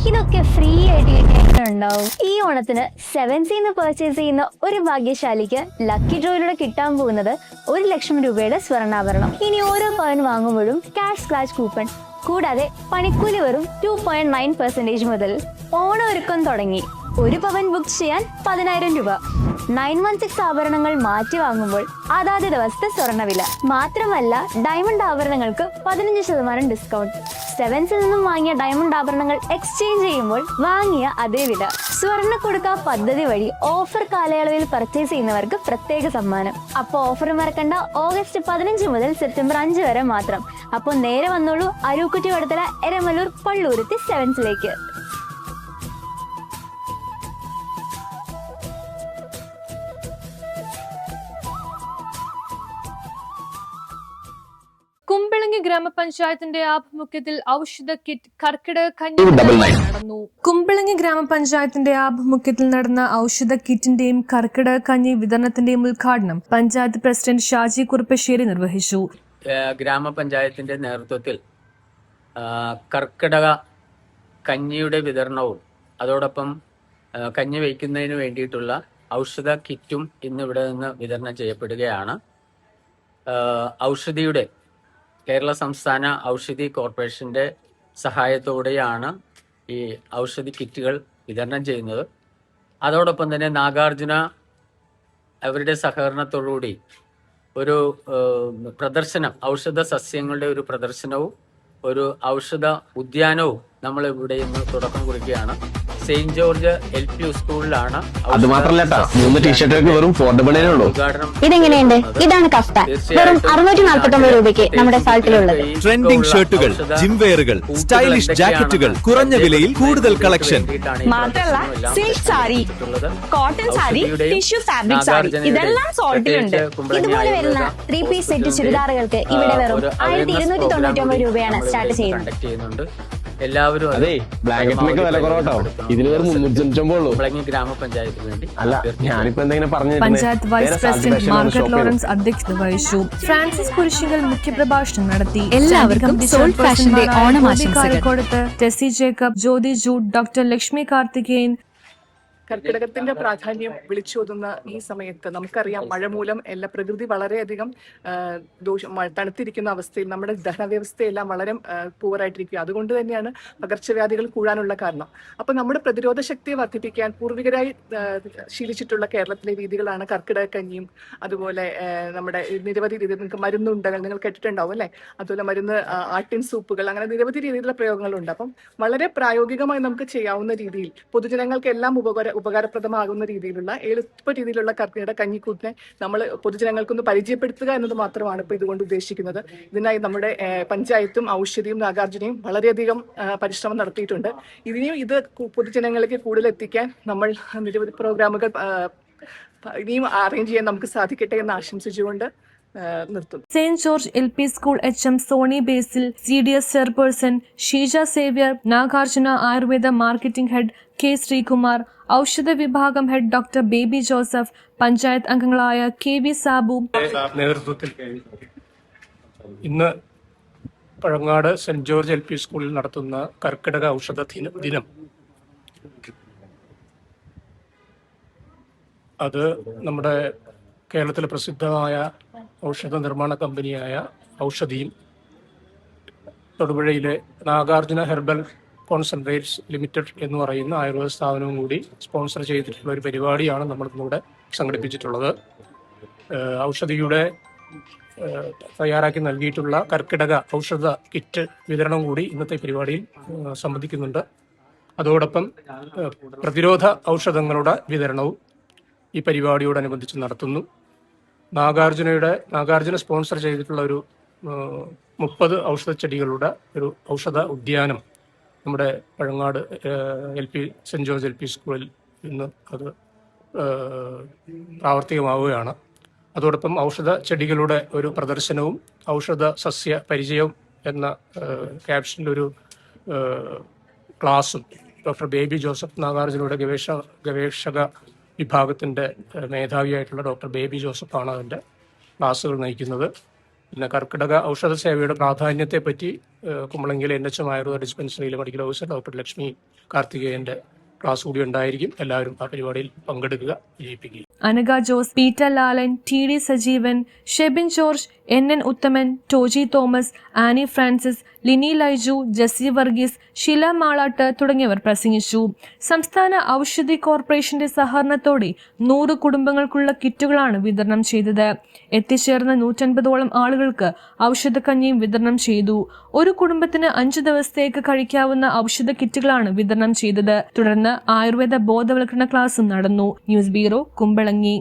ഇതൊക്കെ ഫ്രീ ആയിട്ട് കിട്ടാനുണ്ടാവും. ഈ ഓണത്തിന് സെവൻസിന്ന് പർച്ചേസ് ചെയ്യുന്ന ഒരു ഭാഗ്യശാലിക്ക് ലക്കി ഡ്രോയിലൂടെ കിട്ടാൻ പോകുന്നത് 1,00,000 രൂപയുടെ സ്വർണ്ണാഭരണം. ഇനി ഓരോ പവൻ വാങ്ങുമ്പോഴും ക്യാഷ് സ്ക്രാച്ച് കൂപ്പൺ, കൂടാതെ പണിക്കൂലി വെറും 2.9% മുതൽ. ഓണം ഒരുക്കം തുടങ്ങി. ഒരു പവൻ ബുക്ക് ചെയ്യാൻ 10,000 രൂപ. 916 ആഭരണങ്ങൾ മാറ്റി വാങ്ങുമ്പോൾ അതാത് ദിവസത്തെ സ്വർണ്ണവില. മാത്രമല്ല ഡയമണ്ട് ആഭരണങ്ങൾക്ക് 15% ഡിസ്കൗണ്ട്. സെവൻസിൽ നിന്നും വാങ്ങിയ ഡയമണ്ട് ആഭരണങ്ങൾ എക്സ്ചേഞ്ച് ചെയ്യുമ്പോൾ വാങ്ങിയ അതേ വില. സ്വർണ്ണ കൊടുക്ക പദ്ധതി വഴി ഓഫർ കാലയളവിൽ പർച്ചേസ് ചെയ്യുന്നവർക്ക് പ്രത്യേക സമ്മാനം. അപ്പോൾ ഓഫർ മറക്കണ്ട, ഓഗസ്റ്റ് 15 മുതൽ സെപ്റ്റംബർ 5 വരെ മാത്രം. അപ്പോൾ നേരെ വന്നോളൂ അരൂക്കുറ്റി വടത്തല എരമല്ലൂർ പള്ളൂരുത്തി സെവൻസിലേക്ക്. കുമ്പളങ്ങി ഗ്രാമപഞ്ചായത്തിന്റെ ആഭിമുഖ്യത്തിൽ ഔഷധ കിറ്റ് കർക്കിടക കഞ്ഞി നടന്നു. കുമ്പളങ്ങി ഗ്രാമപഞ്ചായത്തിന്റെ ആഭിമുഖ്യത്തിൽ നടന്ന ഔഷധ കിറ്റിന്റെയും കർക്കിടക കഞ്ഞി വിതരണത്തിന്റെയും ഉദ്ഘാടനം പഞ്ചായത്ത് പ്രസിഡന്റ് ഷാജി കുറുപ്പശ്ശേരി നിർവഹിച്ചു. ഗ്രാമപഞ്ചായത്തിന്റെ നേതൃത്വത്തിൽ കർക്കിടക കഞ്ഞിയുടെ വിതരണവും അതോടൊപ്പം കഞ്ഞി വയ്ക്കുന്നതിന് വേണ്ടിയിട്ടുള്ള ഔഷധ കിറ്റും ഇന്നിവിടെ നിന്ന് വിതരണം ചെയ്യപ്പെടുകയാണ്. ഔഷധിയുടെ കേരള സംസ്ഥാന ഔഷധി കോർപ്പറേഷൻ്റെ സഹായത്തോടെയാണ് ഈ ഔഷധി കിറ്റുകൾ വിതരണം ചെയ്യുന്നത്. അതോടൊപ്പം തന്നെ നാഗാർജുന അവരുടെ സഹകരണത്തോടുകൂടി ഒരു പ്രദർശനം, ഔഷധ സസ്യങ്ങളുടെ ഒരു പ്രദർശനവും ഒരു ഔഷധ ഉദ്യാനവും നമ്മൾ ഇവിടെ ഇന്ന് തുടക്കം കുറിക്കുകയാണ്. സെയിന്റ് ജോർജ് LP സ്കൂളിലാണ്. അത് മാത്രമല്ല, 3 ടീഷർട്ടുകൾക്ക് വെറും 4 ഉള്ളൂ. ഇതെങ്ങനെയുണ്ട്? ഇതാണ് കഫ്താൻ, വെറും 649 രൂപയ്ക്ക് നമ്മുടെ സാൾട്ടിലുള്ളത്. ട്രെൻഡിംഗ് ഷർട്ടുകൾ, ജിം വെയറുകൾ, സ്റ്റൈലിഷ് ജാക്കറ്റുകൾ, കുറഞ്ഞ വിലയിൽ കൂടുതൽ കളക്ഷൻ. മാത്രമല്ല silk sari, cotton sari, tissue fabric sari ഇതെല്ലാം സോൾട്ടിലുണ്ട്. ഇതുപോലെ വരുന്ന 3 പീസ് സെറ്റ് ചുരിദാറുകൾക്ക് ഇവിടെ വെറും 1299 രൂപയാണ് സ്റ്റാർട്ട് ചെയ്യുന്നത്. എല്ലാവരും അതെ, ബ്ലാങ്കറ്റിനൊക്കെ വില കുറവട്ടോ. ഇതിന് വെറും 395 ഉള്ളൂ. ഗ്രാമപഞ്ചായത്തിന് വേണ്ടി അല്ല, ഞാനിപ്പോ എന്തെങ്കിലും പറഞ്ഞു. Panchayat vice president Margaret Lawrence അധ്യക്ഷത വഹിച്ചു. ഫ്രാൻസിസ് കുരിശിങ്കൽ മുഖ്യപ്രഭാഷണം നടത്തി. എല്ലാവർക്കും സോൾ ഫാഷന്റെ ഓണമാശംസകൾ കൊടുത്ത് ടെസി ജേക്കബ്, ജ്യോതി ജൂഡ്, ഡോക്ടർ ലക്ഷ്മി കാർത്തികേയൻ. കർക്കിടകത്തിന്റെ പ്രാധാന്യം വിളിച്ചോതുന്ന ഈ സമയത്ത് നമുക്കറിയാം, മഴ മൂലം എല്ലാ പ്രകൃതി വളരെയധികം തണുത്തിരിക്കുന്ന അവസ്ഥയിൽ നമ്മുടെ ദഹനവ്യവസ്ഥയെല്ലാം വളരെ പൂവറായിട്ടിരിക്കുക. അതുകൊണ്ട് തന്നെയാണ് പകർച്ചവ്യാധികൾ കൂടാനുള്ള കാരണം. അപ്പോൾ നമ്മുടെ പ്രതിരോധ ശക്തിയെ വർദ്ധിപ്പിക്കാൻ പൂർവികരായി ശീലിച്ചിട്ടുള്ള കേരളത്തിലെ രീതികളാണ് കർക്കിടക കഞ്ഞിയും അതുപോലെ നമ്മുടെ നിരവധി രീതി. നിങ്ങൾക്ക് മരുന്നുണ്ടകൾ നിങ്ങൾ കേട്ടിട്ടുണ്ടാവും അല്ലേ? അതുപോലെ മരുന്ന്, ആട്ടിൻ സൂപ്പുകൾ, അങ്ങനെ നിരവധി രീതിയിലുള്ള പ്രയോഗങ്ങളുണ്ട്. അപ്പം വളരെ പ്രായോഗികമായി നമുക്ക് ചെയ്യാവുന്ന രീതിയിൽ പൊതുജനങ്ങൾക്ക് എല്ലാം ഉപകാരപ്രദമാകുന്ന രീതിയിലുള്ള എളുപ്പ രീതിയിലുള്ള കർക്കിടക കഞ്ഞിക്കൂട്ടിനെ നമ്മൾ പൊതുജനങ്ങൾക്കൊന്ന് പരിചയപ്പെടുത്തുക എന്നത് മാത്രമാണ് ഇപ്പോൾ ഇതുകൊണ്ട് ഉദ്ദേശിക്കുന്നത്. ഇതിനായി നമ്മുടെ പഞ്ചായത്തും ഔഷധിയും നാഗാർജുനയും വളരെയധികം പരിശ്രമം നടത്തിയിട്ടുണ്ട്. ഇനിയും ഇത് പൊതുജനങ്ങളിലേക്ക് കൂടുതൽ എത്തിക്കാൻ നമ്മൾ നിരവധി പ്രോഗ്രാമുകൾ ഇനിയും അറേഞ്ച് ചെയ്യാൻ നമുക്ക് സാധിക്കട്ടെ എന്ന് ആശംസിച്ചുകൊണ്ട് നിർത്തുന്നു. Saint George LP school HM Soni Basil, CDS chairperson Sheeja Xavier, Nagarjuna Ayurveda marketing head K Sreekumar, ഔഷധ വിഭാഗം ഹെഡ് ഡോക്ടർ ബേബി ജോസഫ്, പഞ്ചായത്ത് അംഗങ്ങളായ KV സാബു നേതൃത്വത്തിൽ ഇന്ന് പഴങ്ങാട് സെന്റ് ജോർജ് LP സ്കൂളിൽ നടത്തുന്ന കർക്കിടക ഔഷധ ദിനം അത് നമ്മുടെ കേരളത്തിലെ പ്രസിദ്ധമായ ഔഷധ നിർമ്മാണ കമ്പനിയായ ഔഷധിയും തൊടുപുഴയിലെ നാഗാർജുന ഹെർബൽ കോൺസെൻട്രേറ്റ്സ് ലിമിറ്റഡ് എന്ന് പറയുന്ന ആയുർവേദ സ്ഥാപനവും കൂടി സ്പോൺസർ ചെയ്തിട്ടുള്ള ഒരു പരിപാടിയാണ് നമ്മൾ ഇന്നിവിടെ സംഘടിപ്പിച്ചിട്ടുള്ളത്. ഔഷധിയുടെ തയ്യാറാക്കി നൽകിയിട്ടുള്ള കർക്കിടക ഔഷധ കിറ്റ് വിതരണം കൂടി ഇന്നത്തെ പരിപാടിയിൽ സംബന്ധിക്കുന്നുണ്ട്. അതോടൊപ്പം പ്രതിരോധ ഔഷധങ്ങളുടെ വിതരണവും ഈ പരിപാടിയോടനുബന്ധിച്ച് നടത്തുന്നു. നാഗാർജുന സ്പോൺസർ ചെയ്തിട്ടുള്ള ഒരു 30 ഔഷധ ചെടികളുടെ ഒരു ഔഷധ ഉദ്യാനം നമ്മുടെ പഴങ്ങാട് സെന്റ് ജോർജ് LP സ്കൂളിൽ ഇന്ന് അത് പ്രാവർത്തികമാവുകയാണ്. അതോടൊപ്പം ഔഷധ ചെടികളുടെ ഒരു പ്രദർശനവും ഔഷധ സസ്യ പരിചയവും എന്ന ക്യാപ്ഷനിലൊരു ക്ലാസും ഡോക്ടർ ബേബി ജോസഫ്, നാഗാർജുനയുടെ ഗവേഷക വിഭാഗത്തിൻ്റെ മേധാവിയായിട്ടുള്ള ഡോക്ടർ ബേബി ജോസഫാണ് അതിൻ്റെ ക്ലാസ്സുകൾ നയിക്കുന്നത്. പിന്നെ കർക്കിടക ഔഷധ സേവയുടെ പ്രാധാന്യത്തെ പറ്റി കുമ്പളങ്ങിയിലെ NHM ആയുർവേദ ഡിസ്പെൻസറിയിലെ മെഡിക്കൽ ഓഫീസർ ഡോക്ടർ ലക്ഷ്മി കാർത്തികേയന്റെ ക്ലാസ് കൂടി ഉണ്ടായിരിക്കും. എല്ലാവരും ആ പരിപാടിയിൽ പങ്കെടുക്കുക, വിജയിപ്പിക്കുക. അനഘ ജോസ്, പീറ്റർ ലാലൻ, TD സജീവൻ, ഷെബിൻ ജോർജ്, NN ഉത്തമൻ, ടോജി തോമസ്, ആനി ഫ്രാൻസിസ്, ലിനി ലൈജു, ജെസ്സി വർഗീസ്, ഷില മാളാട്ട് തുടങ്ങിയവർ പ്രസംഗിച്ചു. സംസ്ഥാന ഔഷധി കോർപ്പറേഷന്റെ സഹകരണത്തോടെ 100 കുടുംബങ്ങൾക്കുള്ള കിറ്റുകളാണ് വിതരണം ചെയ്തത്. എത്തിച്ചേർന്ന 150ഓളം ആളുകൾക്ക് ഔഷധക്കഞ്ഞിയും വിതരണം ചെയ്തു. ഒരു കുടുംബത്തിന് 5 ദിവസത്തേക്ക് കഴിക്കാവുന്ന ഔഷധ കിറ്റുകളാണ് വിതരണം ചെയ്തത്. തുടർന്ന് ആയുർവേദ ബോധവൽക്കരണ ക്ലാസും നടന്നു. News bureau, Kumbalangi.